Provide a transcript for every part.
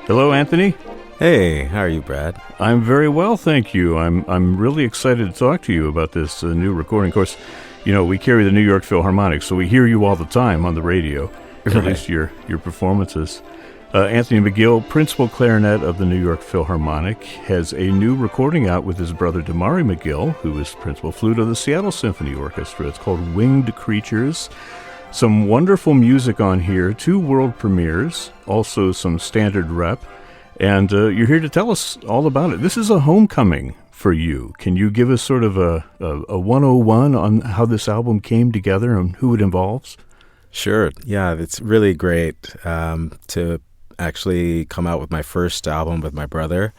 Hello, Anthony. Hey, how are you, Brad? I'm very well, thank you. I'm really excited to talk to you about this new recording. Of course, you know, we carry the New York Philharmonic, so we hear you all the time on the radio, Right. at least your performances. Anthony McGill, principal clarinet of the New York Philharmonic, has a new recording out with his brother Demarre McGill, who is principal flute of the Seattle Symphony Orchestra. It's called Winged Creatures. Some wonderful music on here, 2 world premieres, also some standard rep, and you're here to tell us all about it. This is a homecoming for you. Can you give us sort of a 101 on how this album came together and who it involves? Sure. Yeah, it's really great to actually come out with my first album with my brother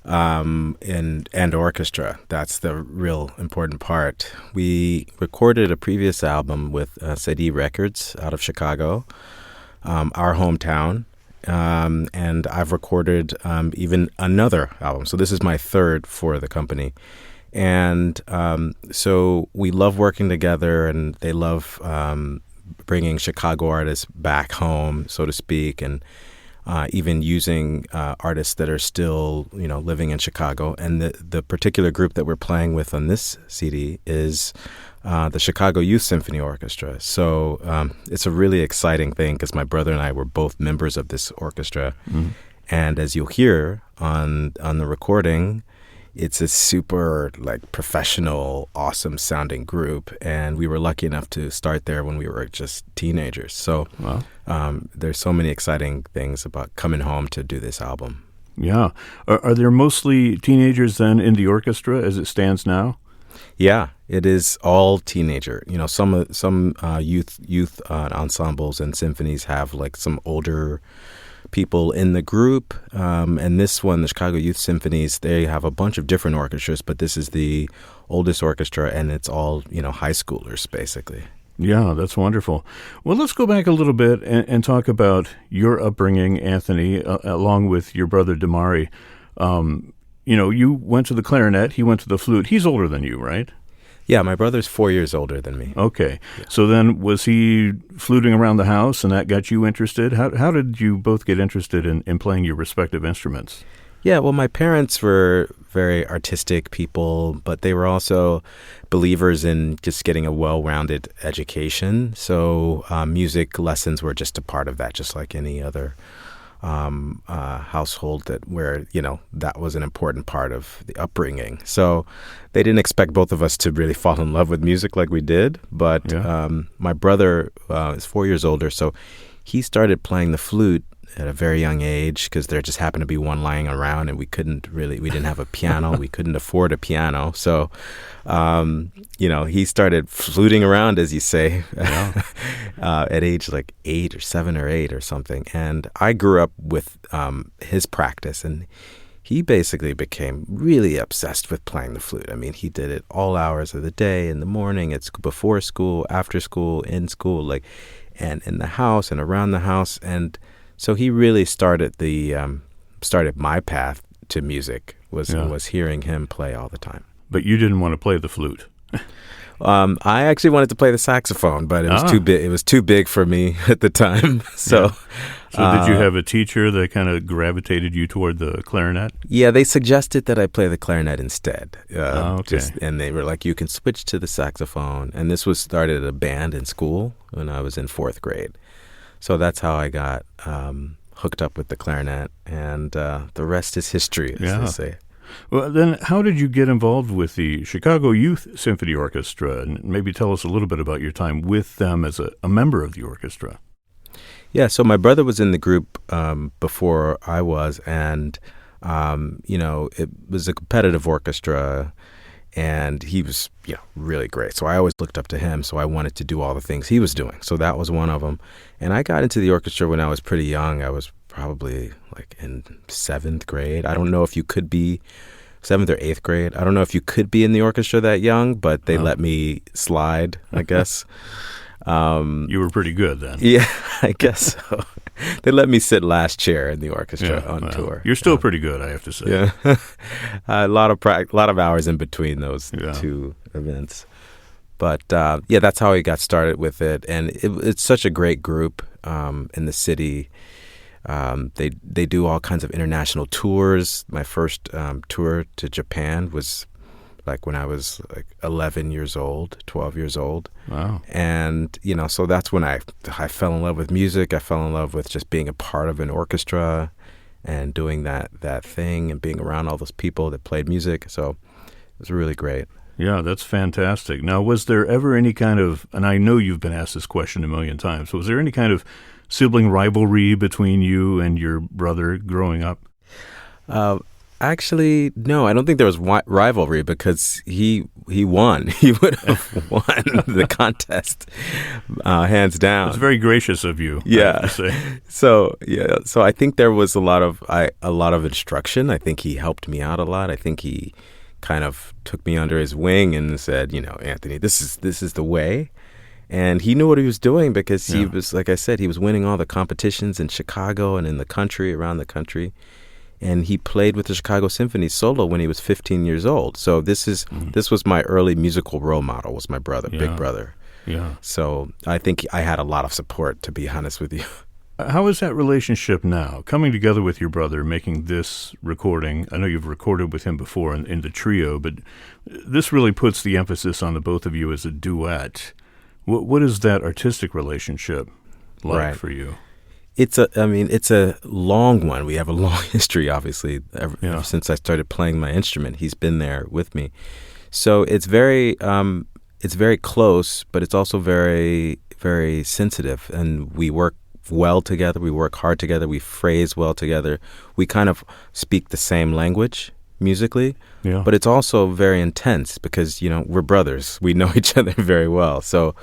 and orchestra. That's the real important part. We recorded a previous album with Cedille Records out of Chicago, our hometown, and I've recorded even another album. So this is my third for the company. And so we love working together, and they love bringing Chicago artists back home, so to speak, and even using artists that are still, living in Chicago. And the particular group that we're playing with on this CD is the Chicago Youth Symphony Orchestra. So it's a really exciting thing because my brother and I were both members of this orchestra. Mm-hmm. And as you'll hear on the recording, it's a super professional, awesome sounding group, and we were lucky enough to start there when we were just teenagers. So wow. There's so many exciting things about coming home to do this album. Yeah. Are there mostly teenagers then in the orchestra as it stands now? Yeah, it is all teenager. Some youth ensembles and symphonies have some older people in the group, and this one, the Chicago Youth Symphonies, they have a bunch of different orchestras, but this is the oldest orchestra, and it's all high schoolers basically. Yeah, that's wonderful. Well, let's go back a little bit and talk about your upbringing, Anthony, along with your brother Demarre. You went to the clarinet, he went to the flute. He's older than you, right? Yeah, my brother's 4 years older than me. Okay. Yeah. So then was he fluting around the house and that got you interested? How did you both get interested in playing your respective instruments? Yeah, well, my parents were very artistic people, but they were also believers in just getting a well-rounded education. So music lessons were just a part of that, just like any other household where that was an important part of the upbringing. So they didn't expect both of us to really fall in love with music like we did. But yeah. My brother is 4 years older, so he started playing the flute at a very young age because there just happened to be one lying around, and we didn't have a piano. We couldn't afford a piano. So, he started fluting around, as you say, yeah. At age 8 or 7 or 8 or something. And I grew up with his practice, and he basically became really obsessed with playing the flute. I mean, he did it all hours of the day, in the morning, it's before school, after school, in school, and in the house and around the house. And so he really started my path to music was hearing him play all the time. But you didn't want to play the flute. I actually wanted to play the saxophone, but it was too big. It was too big for me at the time. So did you have a teacher that kind of gravitated you toward the clarinet? Yeah, they suggested that I play the clarinet instead. Okay. And they were like, you can switch to the saxophone. And this was started at a band in school when I was in 4th grade. So that's how I got hooked up with the clarinet, and the rest is history, as they say. Well, then how did you get involved with the Chicago Youth Symphony Orchestra? And maybe tell us a little bit about your time with them as a member of the orchestra. Yeah, so my brother was in the group before I was, and, it was a competitive orchestra, and he was, really great. So I always looked up to him, so I wanted to do all the things he was doing. So that was one of them. And I got into the orchestra when I was pretty young. I was probably in 7th grade. I don't know if you could be 7th or 8th grade. I don't know if you could be in the orchestra that young, but they let me slide, I guess. You were pretty good then. Yeah, I guess so. They let me sit last chair in the orchestra on tour. You're still pretty good, I have to say. Yeah, a lot of hours in between those two events. But that's how I got started with it, and it's such a great group in the city. They do all kinds of international tours. My first tour to Japan was like when I was like 11 years old, 12 years old. Wow. And, so that's when I fell in love with music. I fell in love with just being a part of an orchestra and doing that thing and being around all those people that played music. So it was really great. Yeah, that's fantastic. Now, was there ever any kind of, and I know you've been asked this question a million times, was there any kind of sibling rivalry between you and your brother growing up? Actually, no, I don't think there was rivalry because he won. He would have won the contest, hands down. It's very gracious of you. Yeah. I have to say. So I think there was a lot of instruction. I think he helped me out a lot. I think he kind of took me under his wing and said, Anthony, this is the way. And he knew what he was doing because he was, like I said, he was winning all the competitions in Chicago and in the country, around the country. And he played with the Chicago Symphony solo when he was 15 years old. So this was my early musical role model, was my brother, big brother. Yeah. So I think I had a lot of support, to be honest with you. How is that relationship now, coming together with your brother, making this recording? I know you've recorded with him before in the trio, but this really puts the emphasis on the both of you as a duet. What is that artistic relationship like for you? It's a long one. We have a long history, obviously, ever since I started playing my instrument. He's been there with me. So it's very close, but it's also very, very sensitive. And we work well together. We work hard together. We phrase well together. We kind of speak the same language musically, but it's also very intense because, we're brothers. We know each other very well. So,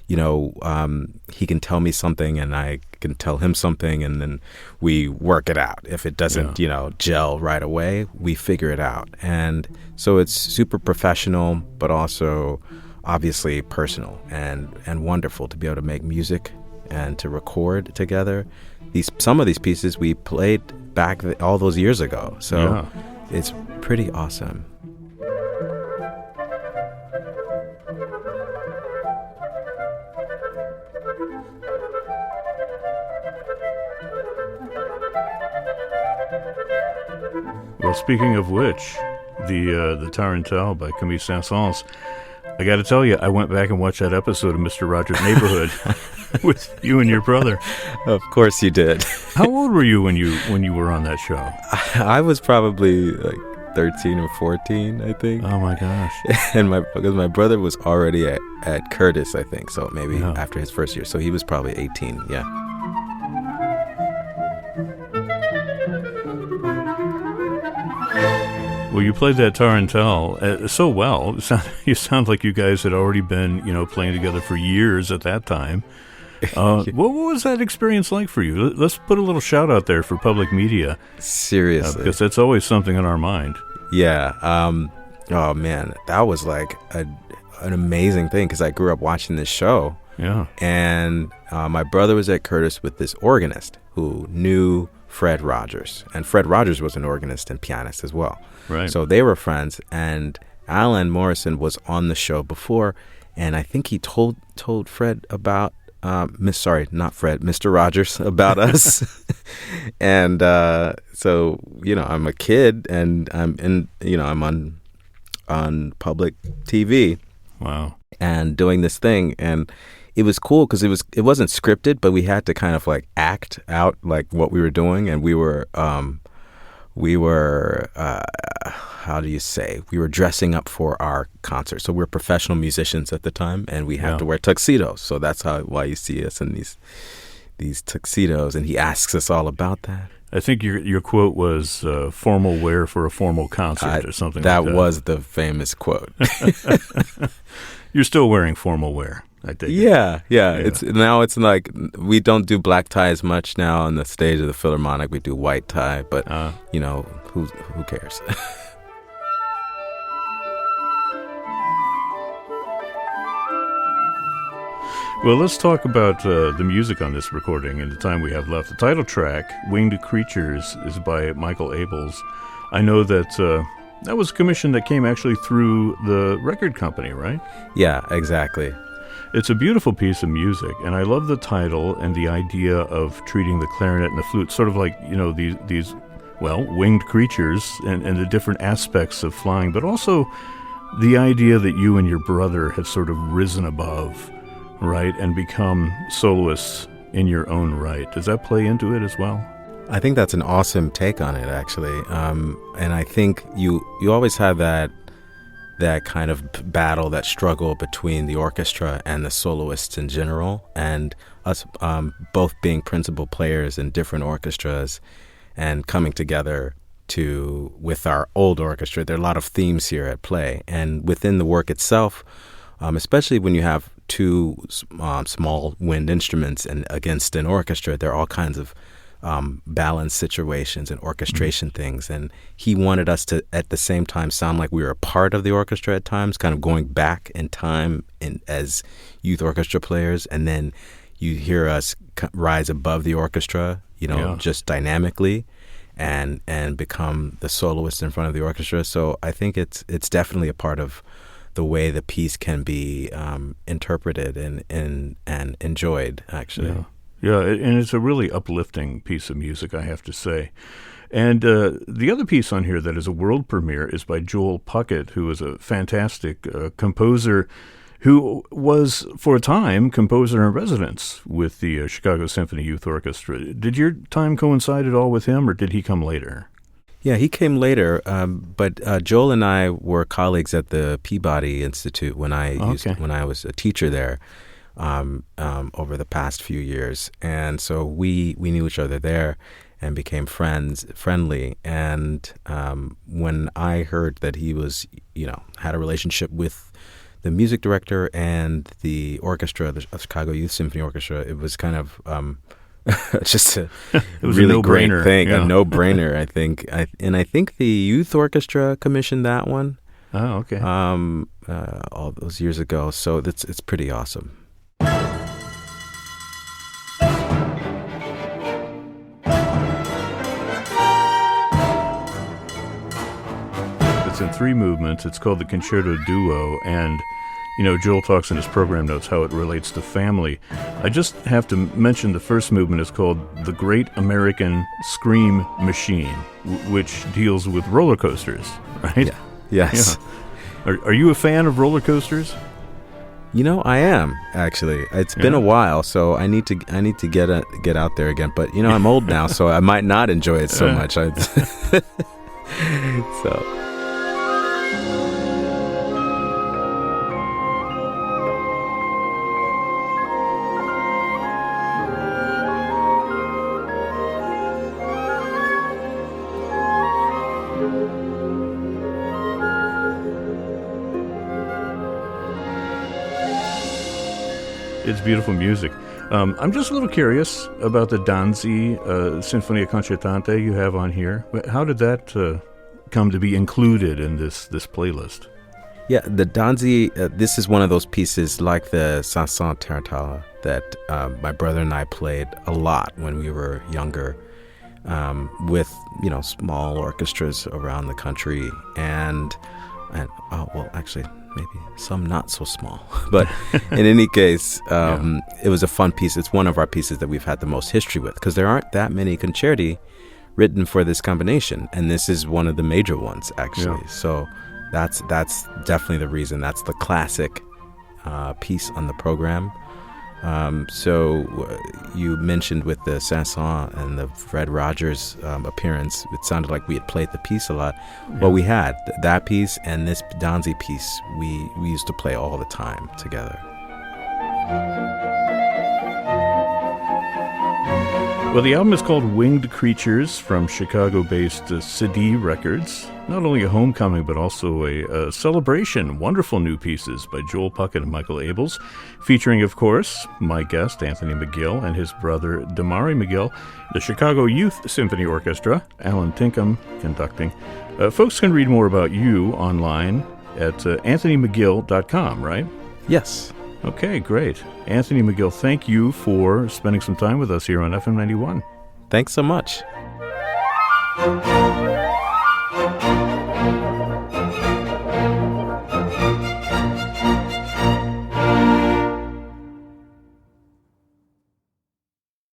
he can tell me something and I can tell him something, and then we work it out. If it doesn't, gel right away, we figure it out. And so it's super professional, but also obviously personal and wonderful to be able to make music and to record together. Some of these pieces we played back all those years ago. So it's pretty awesome. Well, speaking of which, the Tarantelle by Camille Saint-Saëns, I got to tell you, I went back and watched that episode of Mr. Rogers' Neighborhood with you and your brother. Of course you did. How old were you when you were on that show? I was probably like 13 or 14, I think. Oh my gosh! And because my brother was already at Curtis, I think, so maybe after his first year, so he was probably 18. Yeah. Well, you played that Tarantelle so well. You sound like you guys had already been, playing together for years at that time. What was that experience like for you? Let's put a little shout out there for public media. Seriously. Because that's always something on our mind. Yeah. Oh, man. That was like an amazing thing because I grew up watching this show. Yeah. And my brother was at Curtis with this organist who knew Fred Rogers. And Fred Rogers was an organist and pianist as well. Right. So they were friends. And Alan Morrison was on the show before. And I think he told Fred about, Mr. Rogers about us. And so, I'm a kid and I'm on public TV. Wow. And doing this thing. And it was cool because it wasn't scripted, but we had to kind of like act out like what we were doing, and we were how do you say? We were dressing up for our concert. So we're professional musicians at the time, and we have to wear tuxedos. So that's why you see us in these tuxedos. And he asks us all about that. I think your quote was formal wear for a formal concert or something like that. That was the famous quote. You're still wearing formal wear, I think. Yeah. It's like we don't do black tie as much now on the stage of the Philharmonic. We do white tie, but who cares? Well, let's talk about the music on this recording in the time we have left. The title track, Winged Creatures, is by Michael Abels. I know that that was a commission that came actually through the record company, right? Yeah, exactly. It's a beautiful piece of music, and I love the title and the idea of treating the clarinet and the flute sort of like, these winged creatures and the different aspects of flying, but also the idea that you and your brother have sort of risen above, right, and become soloists in your own right. Does that play into it as well? I think that's an awesome take on it, actually. And I think you always have that kind of battle, that struggle between the orchestra and the soloists in general, and us both being principal players in different orchestras and coming together with our old orchestra. There are a lot of themes here at play. And within the work itself, especially when you have two small wind instruments and against an orchestra, there are all kinds of balance situations and orchestration things. And he wanted us to, at the same time, sound like we were a part of the orchestra at times, kind of going back in time as youth orchestra players. And then you hear us rise above the orchestra, just dynamically and become the soloist in front of the orchestra. So I think it's definitely a part of the way the piece can be interpreted and enjoyed, actually. Yeah, and it's a really uplifting piece of music, I have to say. And the other piece on here that is a world premiere is by Joel Puckett, who is a fantastic composer who was, for a time, composer in residence with the Chicago Symphony Youth Orchestra. Did your time coincide at all with him, or did he come later? Yeah, he came later, but Joel and I were colleagues at the Peabody Institute when I was a teacher there. Over the past few years, and so we knew each other there and became friendly. And when I heard that he was, had a relationship with the music director and the orchestra, the Chicago Youth Symphony Orchestra, it was kind of just a really great thing, a no-brainer. I think, and I think the youth orchestra commissioned that one. Oh, okay. All those years ago, so it's pretty awesome. It's in 3 movements. It's called the Concerto Duo, and Joel talks in his program notes how it relates to family. I just have to mention the first movement is called The Great American Scream Machine, which deals with roller coasters, right? Yeah. Yes. Yeah. Are you a fan of roller coasters? I am, actually. It's been a while, so I need to get out there again. But I'm old now, so I might not enjoy it so much. It's beautiful music. I'm just a little curious about the Danzi Sinfonia Concertante you have on here. How did that come to be included in this playlist? Yeah, the Danzi, this is one of those pieces like the Saint-Saëns Tarantelle that my brother and I played a lot when we were younger with, small orchestras around the country and actually, maybe some not so small. But in any case, it was a fun piece. It's one of our pieces that we've had the most history with because there aren't that many concerti written for this combination. And this is one of the major ones, actually. Yeah. So that's definitely the reason. That's the classic piece on the program. So you mentioned with the Saint-Saëns and the Fred Rogers appearance, it sounded like we had played the piece a lot. Yeah. Well, we had that piece and this Danzi piece we used to play all the time together. Well, the album is called Winged Creatures from Chicago-based Cedille Records. Not only a homecoming, but also a celebration. Wonderful new pieces by Joel Puckett and Michael Abels, featuring, of course, my guest, Anthony McGill, and his brother, Demarre McGill, the Chicago Youth Symphony Orchestra, Alan Tinkham conducting. Folks can read more about you online at anthonymcgill.com, right? Yes. Okay, great. Anthony McGill, thank you for spending some time with us here on FM 91. Thanks so much.